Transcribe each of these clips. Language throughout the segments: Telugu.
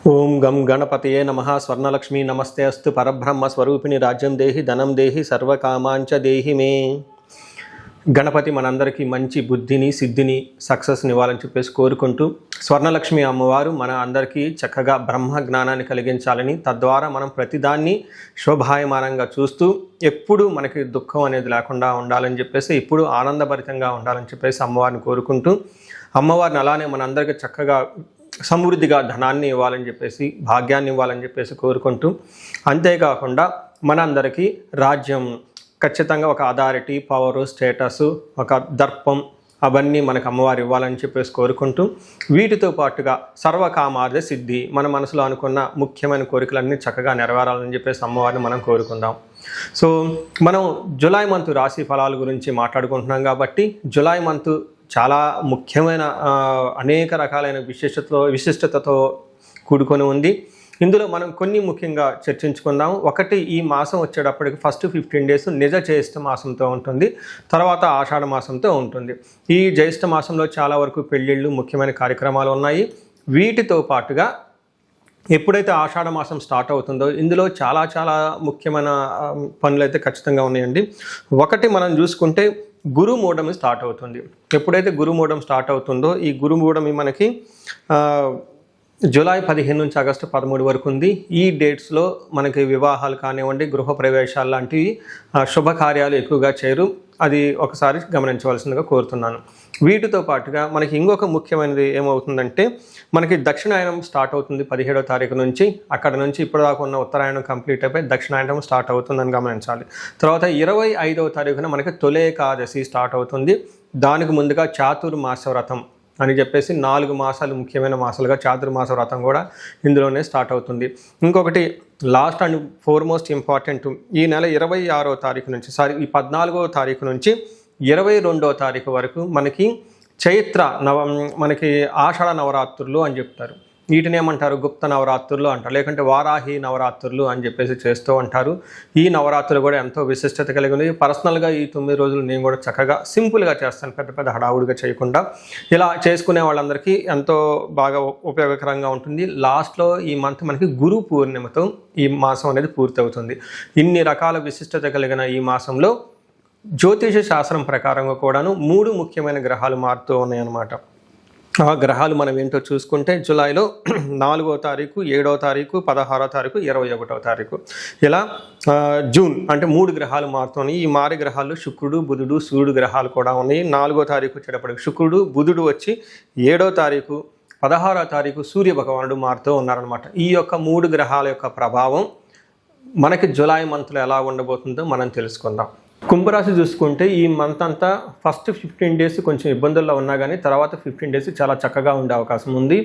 ఓం గం గణపతయే నమః. స్వర్ణలక్ష్మి నమస్తే అస్తు. పరబ్రహ్మ స్వరూపిణి రాజ్యం దేహి ధనం దేహి సర్వకామాంచ దేహి మే. గణపతి మనందరికీ మంచి బుద్ధిని సిద్ధిని సక్సెస్ని ఇవ్వాలని చెప్పేసి కోరుకుంటూ, స్వర్ణలక్ష్మి అమ్మవారు మన అందరికీ చక్కగా బ్రహ్మ జ్ఞానాన్ని కలిగించాలని, తద్వారా మనం ప్రతిదాన్ని శోభాయమానంగా చూస్తూ ఎప్పుడు మనకి దుఃఖం అనేది లేకుండా ఉండాలని చెప్పేసి, ఎప్పుడు ఆనందభరితంగా ఉండాలని చెప్పేసి అమ్మవారిని కోరుకుంటూ, అమ్మవారిని అలానే మనందరికీ చక్కగా సమృద్ధిగా ధనాన్ని ఇవ్వాలని చెప్పేసి, భాగ్యాన్ని ఇవ్వాలని చెప్పేసి కోరుకుంటూ, అంతేకాకుండా మనందరికీ రాజ్యం ఖచ్చితంగా ఒక అథారిటీ, పవరు, స్టేటస్, ఒక దర్పం అవన్నీ మనకు అమ్మవారు ఇవ్వాలని చెప్పేసి కోరుకుంటూ, వీటితో పాటుగా సర్వకామార్థ సిద్ధి, మన మనసులో అనుకున్న ముఖ్యమైన కోరికలన్నీ చక్కగా నెరవేరాలని చెప్పేసి అమ్మవారిని మనం కోరుకుందాం. సో మనం జూలై మంత్ రాశి ఫలాల గురించి మాట్లాడుకుంటున్నాం కాబట్టి, జూలై మంత్ చాలా ముఖ్యమైన అనేక రకాలైన విశిష్టతతో కూడుకొని ఉంది. ఇందులో మనం కొన్ని ముఖ్యంగా చర్చించుకుందాం. ఒకటి, ఈ మాసం వచ్చేటప్పటికి ఫస్ట్ 15 డేస్ నిజ జ్యేష్ఠ మాసంతో ఉంటుంది, తర్వాత ఆషాఢ మాసంతో ఉంటుంది. ఈ జ్యేష్ఠ మాసంలో చాలా వరకు పెళ్ళిళ్ళు, ముఖ్యమైన కార్యక్రమాలు ఉన్నాయి. వీటితో పాటుగా ఎప్పుడైతే ఆషాఢ మాసం స్టార్ట్ అవుతుందో ఇందులో చాలా చాలా ముఖ్యమైన పనులు అయితే ఖచ్చితంగా ఉన్నాయండి. ఒకటి మనం చూసుకుంటే గురుమూఢమి స్టార్ట్ అవుతుంది. ఎప్పుడైతే గురుమూఢం స్టార్ట్ అవుతుందో, ఈ గురుమూఢమి మనకి జూలై 15 నుంచి ఆగస్టు 13 వరకు ఉంది. ఈ డేట్స్లో మనకి వివాహాలు కానివ్వండి, గృహప్రవేశాలు లాంటివి శుభకార్యాలు ఎక్కువగా చేయరు. అది ఒకసారి గమనించవలసిందిగా కోరుతున్నాను. వీటితో పాటుగా మనకి ఇంకొక ముఖ్యమైనది ఏమవుతుందంటే, మనకి దక్షిణాయనం స్టార్ట్ అవుతుంది 17వ తారీఖు నుంచి. అక్కడ నుంచి ఇప్పటిదాకా ఉన్న ఉత్తరాయణం కంప్లీట్ అయిపోయి దక్షిణాయనం స్టార్ట్ అవుతుందని గమనించాలి. తర్వాత 25వ తారీఖున మనకి తొలి ఏకాదశి స్టార్ట్ అవుతుంది. దానికి ముందుగా చాతుర్మాస వ్రతం అని చెప్పేసి 4 మాసాలు ముఖ్యమైన మాసాలుగా చాతుర్మాస వ్రతం కూడా ఇందులోనే స్టార్ట్ అవుతుంది. ఇంకొకటి లాస్ట్ అండ్ ఫోర్మోస్ట్ ఇంపార్టెంట్, ఈ నెల 26వ తారీఖు నుంచి ఈ 14వ తారీఖు నుంచి 22వ తారీఖు వరకు మనకి మనకి ఆషాఢ నవరాత్రులు అని చెప్తారు. వీటిని ఏమంటారు? గుప్త నవరాత్రులు అంటారు, లేకుంటే వారాహి నవరాత్రులు అని చెప్పేసి చేస్తూ ఉంటారు. ఈ నవరాత్రులు కూడా ఎంతో విశిష్టత కలిగి ఉంది. పర్సనల్గా ఈ 9 రోజులు నేను కూడా చక్కగా సింపుల్గా చేస్తాను, పెద్ద పెద్ద హడావుడిగా చేయకుండా. ఇలా చేసుకునే వాళ్ళందరికీ ఎంతో బాగా ఉపయోగకరంగా ఉంటుంది. లాస్ట్లో ఈ మంత్ మనకి గురు పూర్ణిమతో ఈ మాసం అనేది పూర్తవుతుంది. ఇన్ని రకాల విశిష్టత కలిగిన ఈ మాసంలో జ్యోతిష శాస్త్రం ప్రకారంగా కూడాను 3 ముఖ్యమైన గ్రహాలు మారుతూ ఉన్నాయన్నమాట. ఆ గ్రహాలు మనం ఏంటో చూసుకుంటే, జూలైలో 4వ తారీఖు, 7వ తారీఖు, 16వ తారీఖు, 21వ తారీఖు, ఇలా జూన్ అంటే 3 గ్రహాలు మారుతున్నాయి. ఈ మారి గ్రహాలు శుక్రుడు, బుధుడు, సూర్యుడు గ్రహాలు కూడా ఉన్నాయి. 4వ తారీఖు వచ్చేటప్పటికి శుక్రుడు, బుధుడు వచ్చి 7వ తారీఖు, 16వ తారీఖు సూర్య భగవానుడు మారుతూ ఉన్నారనమాట. ఈ యొక్క 3 గ్రహాల యొక్క ప్రభావం మనకి జూలై మంత్లో ఎలా ఉండబోతుందో మనం తెలుసుకుందాం. కుంభరాశి చూసుకుంటే ఈ మంత్ అంతా ఫస్ట్ 15 డేస్ కొంచెం ఇబ్బందుల్లో ఉన్నా కానీ తర్వాత 15 డేస్ చాలా చక్కగా ఉండే అవకాశం ఉంది.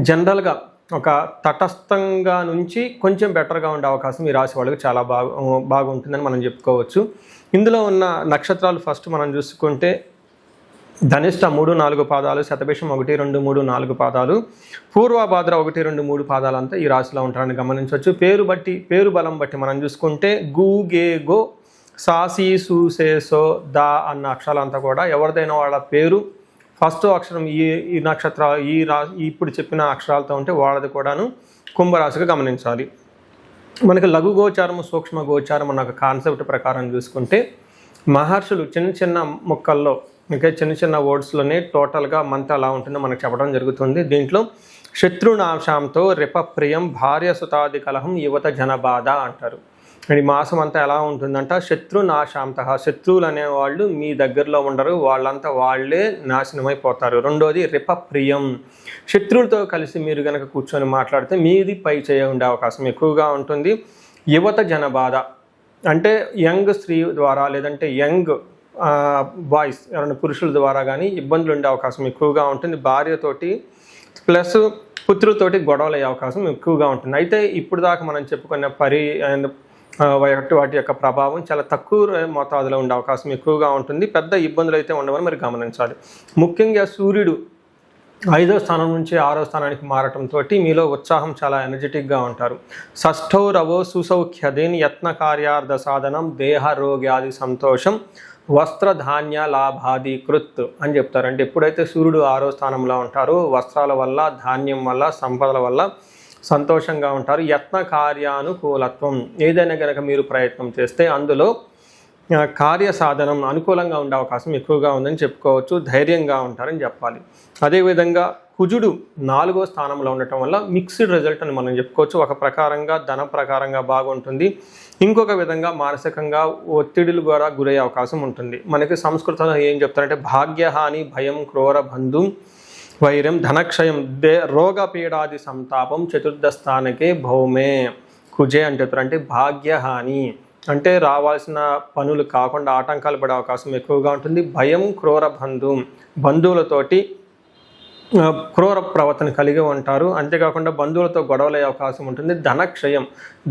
జనరల్గా ఒక తటస్థంగా నుంచి కొంచెం బెటర్గా ఉండే అవకాశం ఈ రాశి వాళ్ళకి చాలా బాగుంటుందని మనం చెప్పుకోవచ్చు. ఇందులో ఉన్న నక్షత్రాలు ఫస్ట్ మనం చూసుకుంటే ధనిష్ట 3, 4 పాదాలు, శతభిషం 1, 2, 3, 4 పాదాలు, పూర్వభాద్ర 1, 2, 3 పాదాలంతా ఈ రాశిలో ఉంటారని గమనించవచ్చు. పేరు బలం బట్టి మనం చూసుకుంటే గు, గే, గో, సాసి, సు, సే, సో, దా అన్న అక్షరాలంతా కూడా ఎవరిదైనా వాళ్ళ పేరు ఫస్ట్ అక్షరం ఈ నక్షత్ర ఇప్పుడు చెప్పిన అక్షరాలతో ఉంటే వాళ్ళది కూడాను కుంభరాశిగా గమనించాలి. మనకి లఘు గోచారం, సూక్ష్మ గోచారం అన్న ఒక కాన్సెప్ట్ ప్రకారం చూసుకుంటే, మహర్షులు చిన్న చిన్న ముక్కల్లో, ఇంకా చిన్న చిన్న వర్డ్స్లోనే టోటల్గా మంత్ ఎలా ఉంటుందో మనకు చెప్పడం జరుగుతుంది. దీంట్లో శత్రునాశాంతో రిపప్రియం భార్య సుతాది కలహం యువత జనబాధ అంటారు. ఈ మాసం అంతా ఎలా ఉంటుందంట, శత్రునాశాంత, శత్రువులు అనేవాళ్ళు మీ దగ్గరలో ఉండరు, వాళ్ళంతా వాళ్ళే నాశనమైపోతారు. రెండోది రిపప్రియం, శత్రువులతో కలిసి మీరు కనుక కూర్చొని మాట్లాడితే మీది పై చేయ ఉండే అవకాశం ఎక్కువగా ఉంటుంది. యువత జనబాధ అంటే యంగ్ స్త్రీ ద్వారా, లేదంటే యంగ్ బాయ్స్ ఎవరైనా పురుషుల ద్వారా కానీ ఇబ్బందులు ఉండే అవకాశం ఎక్కువగా ఉంటుంది. భార్యతోటి ప్లస్ పుత్రులతోటి గొడవలు అయ్యే అవకాశం ఎక్కువగా ఉంటుంది. అయితే ఇప్పుడు దాకా మనం చెప్పుకున్న వాటి యొక్క ప్రభావం చాలా తక్కువ మోతాదులో ఉండే అవకాశం ఎక్కువగా ఉంటుంది. పెద్ద ఇబ్బందులు అయితే ఉండవని మరి గమనించాలి. ముఖ్యంగా సూర్యుడు 5వ స్థానం నుంచి 6వ స్థానానికి మారటంతో మీలో ఉత్సాహం, చాలా ఎనర్జెటిక్గా ఉంటారు. షష్ఠో రవో సుసౌఖ్యదీన్ యత్న కార్యార్థ సాధనం దేహ రోగ్యాది సంతోషం వస్త్రధాన్య లాభాది కృత్ అని చెప్తారు. అంటే ఎప్పుడైతే సూర్యుడు 6వ స్థానంలో ఉంటారో వస్త్రాల వల్ల, ధాన్యం వల్ల, సంపదల వల్ల సంతోషంగా ఉంటారు. యత్న కార్యానుకూలత్వం, ఏదైనా కనుక మీరు ప్రయత్నం చేస్తే అందులో కార్య సాధనం అనుకూలంగా ఉండే అవకాశం ఎక్కువగా ఉందని చెప్పుకోవచ్చు. ధైర్యంగా ఉంటారని చెప్పాలి. అదేవిధంగా కుజుడు 4వ స్థానంలో ఉండటం వల్ల మిక్స్డ్ రిజల్ట్ అని మనం చెప్పుకోవచ్చు. ఒక ప్రకారంగా ధన ప్రకారంగా బాగుంటుంది, ఇంకొక విధంగా మానసికంగా ఒత్తిడులు కూడా గురయ్యే అవకాశం ఉంటుంది. మనకి సంస్కృతంలో ఏం చెప్తారంటే భాగ్యహాని భయం క్రూర బంధు వైరం ధనక్షయం రోగపీడాది సంతాపం చతుర్థ స్థానకే భౌమే కుజే అని చెప్తారు. అంటే భాగ్యహాని అంటే రావాల్సిన పనులు కాకుండా ఆటంకాలు పడే అవకాశం ఎక్కువగా ఉంటుంది. భయం క్రూర బంధువులతోటి క్రూర ప్రవర్తన కలిగి ఉంటారు. అంతేకాకుండా బంధువులతో గొడవలయ్యే అవకాశం ఉంటుంది. ధనక్షయం,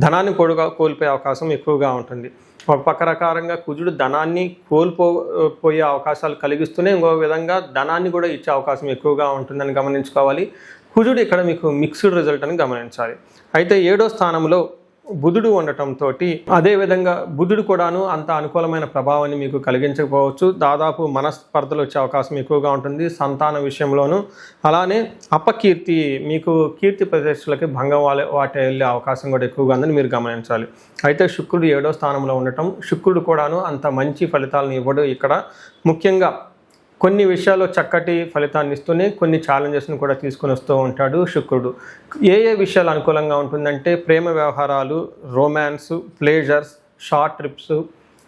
ధనాన్ని కోల్పోయే అవకాశం ఎక్కువగా ఉంటుంది. ఒక పక్క రకారంగా కుజుడు ధనాన్ని కోల్పోయే అవకాశాలు కలిగిస్తూనే ఇంకో విధంగా ధనాన్ని కూడా ఇచ్చే అవకాశం ఎక్కువగా ఉంటుందని గమనించుకోవాలి. కుజుడు ఇక్కడ మీకు మిక్స్డ్ రిజల్ట్ అని గమనించాలి. అయితే 7వ స్థానంలో బుధుడు ఉండటంతో అదేవిధంగా బుధుడు కూడాను అంత అనుకూలమైన ప్రభావాన్ని మీకు కలిగించకపోవచ్చు. దాదాపు మనస్పర్ధలు వచ్చే అవకాశం ఎక్కువగా ఉంటుంది సంతాన విషయంలోనూ. అలానే అపకీర్తి, మీకు కీర్తి ప్రతిష్టలకి భంగం వాటి వెళ్ళే అవకాశం కూడా ఎక్కువగా ఉందని మీరు గమనించాలి. అయితే శుక్రుడు 7వ స్థానంలో ఉండటం, శుక్రుడు కూడాను అంత మంచి ఫలితాలను ఇవ్వడు. ఇక్కడ ముఖ్యంగా కొన్ని విషయాల్లో చక్కటి ఫలితాన్ని ఇస్తూనే కొన్ని ఛాలెంజెస్ని కూడా తీసుకొని వస్తూ ఉంటాడు శుక్రుడు. ఏ విషయాలు అనుకూలంగా ఉంటుందంటే ప్రేమ వ్యవహారాలు, రొమాన్స్, ప్లేజర్స్, షార్ట్ ట్రిప్స్,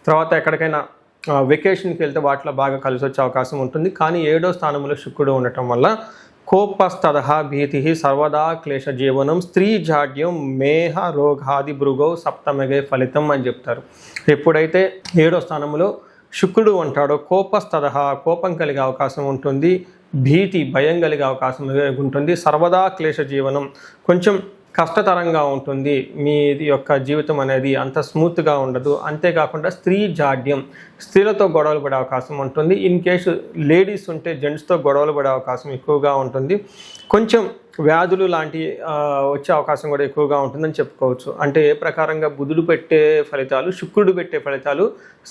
తర్వాత ఎక్కడికైనా వెకేషన్కి వెళ్తే వాటిలో బాగా కలిసి వచ్చే అవకాశం ఉంటుంది. కానీ 7వ స్థానంలో శుక్రుడు ఉండటం వల్ల కోపస్తదహ భీతి సర్వదా క్లేశ జీవనం స్త్రీ జాడ్యం మేహ రోగాది భృగౌ సప్తమగే ఫలితం అని చెప్తారు. ఎప్పుడైతే 7వ స్థానంలో శుక్రుడు ఉంటాడో కోపస్తదహ, కోపం కలిగే అవకాశం ఉంటుంది. భీతి, భయం కలిగే అవకాశం ఉంటుంది. సర్వదా క్లేశ జీవనం, కొంచెం కష్టతరంగా ఉంటుంది. మీ యొక్క జీవితం అనేది అంత స్మూత్గా ఉండదు. అంతేకాకుండా స్త్రీ జాడ్యం, స్త్రీలతో గొడవలు పడే అవకాశం ఉంటుంది. ఇన్ కేసు లేడీస్ ఉంటే జెంట్స్తో గొడవలు పడే అవకాశం ఎక్కువగా ఉంటుంది. కొంచెం వ్యాధులు లాంటి వచ్చే అవకాశం కూడా ఎక్కువగా ఉంటుందని చెప్పుకోవచ్చు. అంటే ఏ ప్రకారంగా బుధుడు పెట్టే ఫలితాలు, శుక్రుడు పెట్టే ఫలితాలు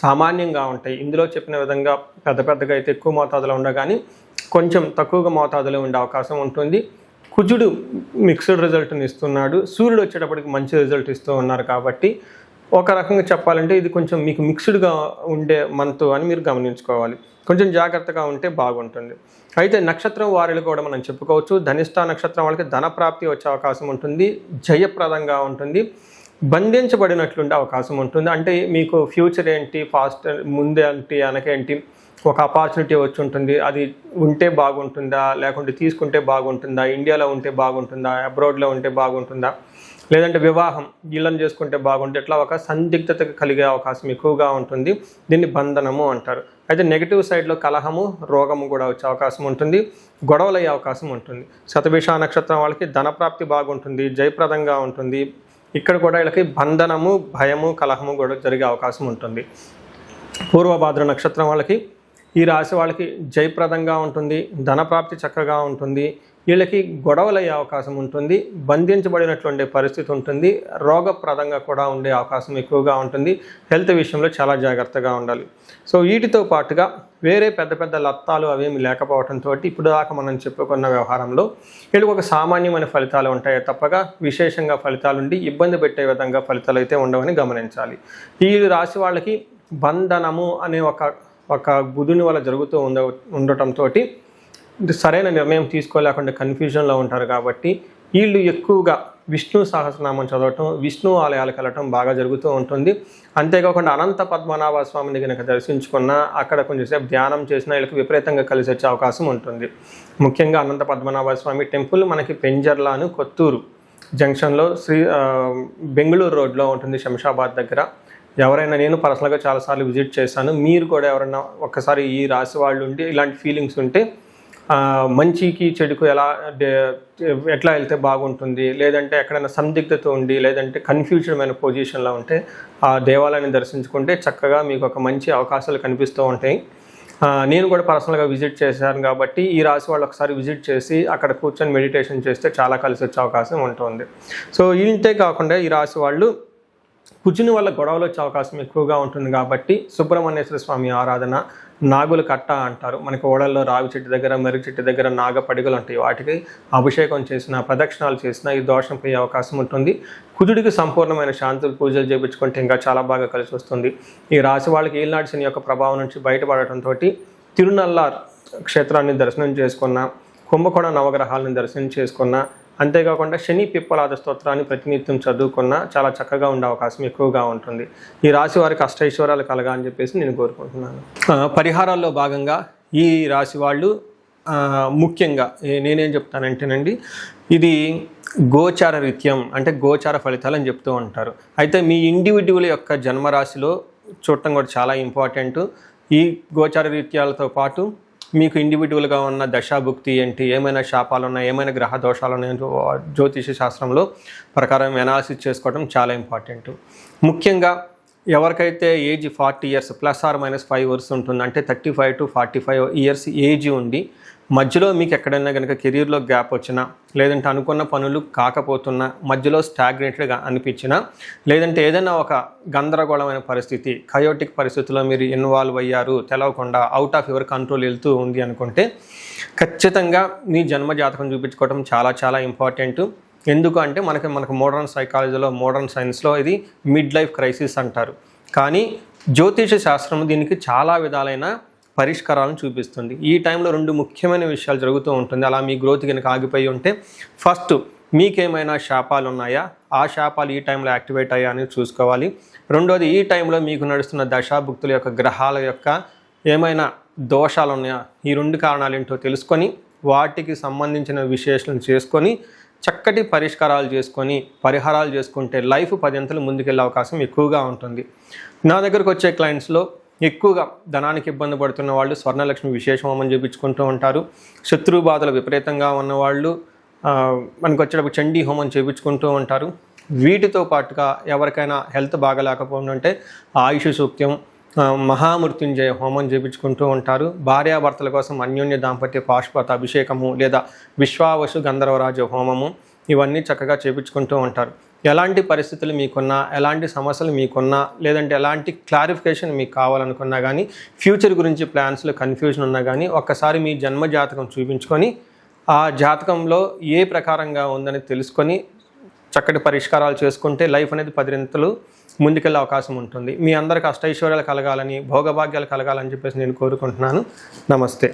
సామాన్యంగా ఉంటాయి. ఇందులో చెప్పిన విధంగా పెద్దగా అయితే ఎక్కువ మోతాదులో ఉండగాని కొంచెం తక్కువగా మోతాదులో ఉండే అవకాశం ఉంటుంది. కుజుడు మిక్స్డ్ రిజల్ట్ని ఇస్తున్నాడు, సూర్యుడు వచ్చేటప్పటికి మంచి రిజల్ట్ ఇస్తూ ఉన్నారు. కాబట్టి ఒక రకంగా చెప్పాలంటే ఇది కొంచెం మీకు మిక్స్డ్గా ఉండే మంత్ అని మీరు గమనించుకోవాలి. కొంచెం జాగ్రత్తగా ఉంటే బాగుంటుంది. అయితే నక్షత్రం వారిలో కూడా మనం చెప్పుకోవచ్చు. ధనిష్ట నక్షత్రం వాళ్ళకి ధన ప్రాప్తి వచ్చే అవకాశం ఉంటుంది, జయప్రదంగా ఉంటుంది, బంధించబడినట్లుండే అవకాశం ఉంటుంది. అంటే మీకు ఫ్యూచర్ ఏంటి, ఫాస్ట్ ముందేంటి వెనకేంటి, ఒక ఆపర్చునిటీ వచ్చి ఉంటుంది, అది ఉంటే బాగుంటుందా, లేకుంటే తీసుకుంటే బాగుంటుందా, ఇండియాలో ఉంటే బాగుంటుందా, అబ్రాడ్లో ఉంటే బాగుంటుందా, లేదంటే వివాహం వీళ్ళని చేసుకుంటే బాగుంటుంది, ఇట్లా ఒక సందిగ్ధత కలిగే అవకాశం ఎక్కువగా ఉంటుంది. దీన్ని బంధనము అంటారు. అయితే నెగిటివ్ సైడ్లో కలహము, రోగము కూడా వచ్చే అవకాశం ఉంటుంది, గొడవలు అయ్యే అవకాశం ఉంటుంది. శతభిష నక్షత్రం వాళ్ళకి ధనప్రాప్తి బాగుంటుంది, జయప్రదంగా ఉంటుంది. ఇక్కడ కూడా వీళ్ళకి బంధనము, భయము, కలహము కూడా జరిగే అవకాశం ఉంటుంది. పూర్వభాద్ర నక్షత్రం వాళ్ళకి, ఈ రాశి వాళ్ళకి జయప్రదంగా ఉంటుంది, ధనప్రాప్తి చక్కగా ఉంటుంది. వీళ్ళకి గొడవలు అయ్యే అవకాశం ఉంటుంది, బంధించబడినట్లు ఉండే పరిస్థితి ఉంటుంది, రోగప్రదంగా కూడా ఉండే అవకాశం ఎక్కువగా ఉంటుంది. హెల్త్ విషయంలో చాలా జాగ్రత్తగా ఉండాలి. సో వీటితో పాటుగా వేరే పెద్ద లత్తాలు అవేమి లేకపోవడంతో ఇప్పుడు దాకా మనం చెప్పుకున్న వ్యవహారంలో వీళ్ళకి ఒక సామాన్యమైన ఫలితాలు ఉంటాయి తప్పగా విశేషంగా ఫలితాలు ఉండి ఇబ్బంది పెట్టే విధంగా ఫలితాలు అయితే ఉండవని గమనించాలి. ఈ రాశి వాళ్ళకి బంధనము అనే ఒక బుధుని వల్ల జరుగుతూ ఉండటంతో సరైన నిర్ణయం తీసుకోలేకుండా కన్ఫ్యూజన్లో ఉంటారు. కాబట్టి వీళ్ళు ఎక్కువగా విష్ణు సహస్రనామం చదవటం, విష్ణు ఆలయాలకు వెళ్ళటం బాగా జరుగుతూ ఉంటుంది. అంతేకాకుండా అనంత పద్మనాభ స్వామిని కనుక దర్శించుకున్నా, అక్కడ కొంచెంసేపు ధ్యానం చేసినా వీళ్ళకి విపరీతంగా కలిసి వచ్చే అవకాశం ఉంటుంది. ముఖ్యంగా అనంత పద్మనాభ స్వామి టెంపుల్ మనకి పెంజర్లాను కొత్తూరు జంక్షన్లో బెంగళూరు రోడ్లో ఉంటుంది, శంషాబాద్ దగ్గర. ఎవరైనా, నేను పర్సనల్గా చాలాసార్లు విజిట్ చేశాను, మీరు కూడా ఎవరైనా ఒక్కసారి ఈ రాశి వాళ్ళు ఉండి ఇలాంటి ఫీలింగ్స్ ఉంటే మంచికి చెడుకు ఎట్లా వెళ్తే బాగుంటుంది, లేదంటే ఎక్కడైనా సందిగ్ధత ఉండి లేదంటే కన్ఫ్యూజన్ పొజిషన్లో ఉంటే ఆ దేవాలయాన్ని దర్శించుకుంటే చక్కగా మీకు ఒక మంచి అవకాశాలు కనిపిస్తూ ఉంటాయి. నేను కూడా పర్సనల్గా విజిట్ చేశాను కాబట్టి ఈ రాశి వాళ్ళు ఒకసారి విజిట్ చేసి అక్కడ కూర్చొని మెడిటేషన్ చేస్తే చాలా కలిసి వచ్చే అవకాశం ఉంటుంది. సో ఇంతే కాకుండా ఈ రాశి వాళ్ళు కుజుని వల్ల గొడవలు వచ్చే అవకాశం ఎక్కువగా ఉంటుంది. కాబట్టి సుబ్రహ్మణ్యేశ్వర స్వామి ఆరాధన, నాగుల కట్ట అంటారు. మనకి ఓడల్లో రావి చెట్టు దగ్గర, మర్రి చెట్టు దగ్గర నాగ పడిగలు ఉంటాయి. వాటికి అభిషేకం చేసిన, ప్రదక్షిణాలు చేసిన ఈ దోషం పోయే అవకాశం ఉంటుంది. కుజుడికి సంపూర్ణమైన శాంతులు, పూజలు చేయించుకుంటే ఇంకా చాలా బాగా కలిసి వస్తుంది. ఈ రాశి వాళ్ళకి ఏలినాటి శని యొక్క ప్రభావం నుంచి బయటపడటంతో తిరునల్లార్ క్షేత్రాన్ని దర్శనం చేసుకున్న, కుంభకోణ నవగ్రహాలను దర్శనం చేసుకున్న, అంతేకాకుండా శని పిప్పలాద స్తోత్రాన్ని ప్రతినిత్యం చదువుకున్న చాలా చక్కగా ఉండే అవకాశం ఎక్కువగా ఉంటుంది. ఈ రాశి వారికి అష్టైశ్వర్యాలు కలగా అని చెప్పేసి నేను కోరుకుంటున్నాను. పరిహారాల్లో భాగంగా ఈ రాశి వాళ్ళు ముఖ్యంగా నేనేం చెప్తానంటేనండి, ఇది గోచార రీత్యం అంటే గోచార ఫలితాలు అని చెప్తూ ఉంటారు. అయితే మీ ఇండివిజువల్ యొక్క జన్మరాశిలో చూడటం కూడా చాలా ఇంపార్టెంట్. ఈ గోచార రీత్యాలతో పాటు మీకు ఇండివిజువల్గా ఉన్న దశాభుక్తి ఏంటి, ఏమైనా శాపాలు ఉన్నాయి, ఏమైనా గ్రహ దోషాలు ఉన్నాయో జ్యోతిష శాస్త్రంలో ప్రకారం ఎనాలిసిస్ చేసుకోవడం చాలా ఇంపార్టెంట్. ముఖ్యంగా ఎవరికైతే ఏజ్ 40 years ±5 years ఉంటుంది, అంటే 35 to 45 years ఏజ్ ఉండి మధ్యలో మీకు ఎక్కడైనా కనుక కెరీర్లో గ్యాప్ వచ్చినా, లేదంటే అనుకున్న పనులు కాకపోతున్నా, మధ్యలో స్టాగ్నేటెడ్గా అనిపించినా, లేదంటే ఏదైనా ఒక గందరగోళమైన పరిస్థితి, కయోటిక్ పరిస్థితుల్లో మీరు ఇన్వాల్వ్ అయ్యారు, తెలవకుండా అవుట్ ఆఫ్ యువర్ కంట్రోల్ వెళ్తూ ఉంది అనుకుంటే ఖచ్చితంగా మీ జన్మ జాతకం చూపించుకోవడం చాలా చాలా ఇంపార్టెంట్. ఎందుకు అంటే మనకు మోడర్న్ సైకాలజీలో, మోడర్న్ సైన్స్లో ఇది మిడ్ లైఫ్ క్రైసిస్ అంటారు. కానీ జ్యోతిష శాస్త్రం దీనికి చాలా విధాలైన పరిష్కారాలను చూపిస్తుంది. ఈ టైంలో 2 ముఖ్యమైన విషయాలు జరుగుతూ ఉంటుంది. అలా మీ గ్రోత్ కనుక ఆగిపోయి ఉంటే, ఫస్ట్ మీకేమైనా శాపాలు ఉన్నాయా, ఆ శాపాలు ఈ టైంలో యాక్టివేట్ అయ్యా అని చూసుకోవాలి. రెండోది, ఈ టైంలో మీకు నడుస్తున్న దశాభుక్తుల యొక్క గ్రహాల యొక్క ఏమైనా దోషాలు ఉన్నాయా, ఈ 2 కారణాలు ఏంటో తెలుసుకొని వాటికి సంబంధించిన విశ్లేషణ చేసుకొని చక్కటి పరిష్కారాలు చేసుకొని పరిహారాలు చేసుకుంటే లైఫ్ 10 అంతలు ముందుకెళ్ళే అవకాశం ఎక్కువగా ఉంటుంది. నా దగ్గరకు వచ్చే క్లయింట్స్లో ఎక్కువగా ధనానికి ఇబ్బంది పడుతున్న వాళ్ళు స్వర్ణలక్ష్మి విశేష హోమం చేయించుకుంటూ ఉంటారు. శత్రు బాధలు విపరీతంగా ఉన్నవాళ్ళు మనకు వచ్చేటప్పుడు చండీ హోమం చేయించుకుంటూ ఉంటారు. వీటితో పాటుగా ఎవరికైనా హెల్త్ బాగలేకపోతుంటే ఆయుష్ సూక్త్యం, మహామృత్యుంజయ హోమం చేయించుకుంటూ ఉంటారు. భార్యాభర్తల కోసం అన్యోన్య దాంపత్య పాశుపత అభిషేకము లేదా విశ్వావసు గంధర్వరాజ హోమము ఇవన్నీ చక్కగా చేయించుకుంటూ ఉంటారు. ఎలాంటి పరిస్థితులు మీకున్నా, ఎలాంటి సమస్యలు మీకున్నా, లేదంటే ఎలాంటి క్లారిఫికేషన్ మీకు కావాలనుకున్నా కానీ, ఫ్యూచర్ గురించి ప్లాన్స్లో కన్ఫ్యూజన్ ఉన్నా కానీ ఒక్కసారి మీ జన్మ జాతకం చూపించుకొని ఆ జాతకంలో ఏ ప్రకారంగా ఉందని తెలుసుకొని చక్కటి పరిష్కారాలు చేసుకుంటే లైఫ్ అనేది 10 అంతలు ముందుకెళ్ళే అవకాశం ఉంటుంది. మీ అందరికీ అష్టైశ్వర్యాలు కలగాలని, భోగభాగ్యాలు కలగాలని చెప్పేసి నేను కోరుకుంటున్నాను. నమస్తే.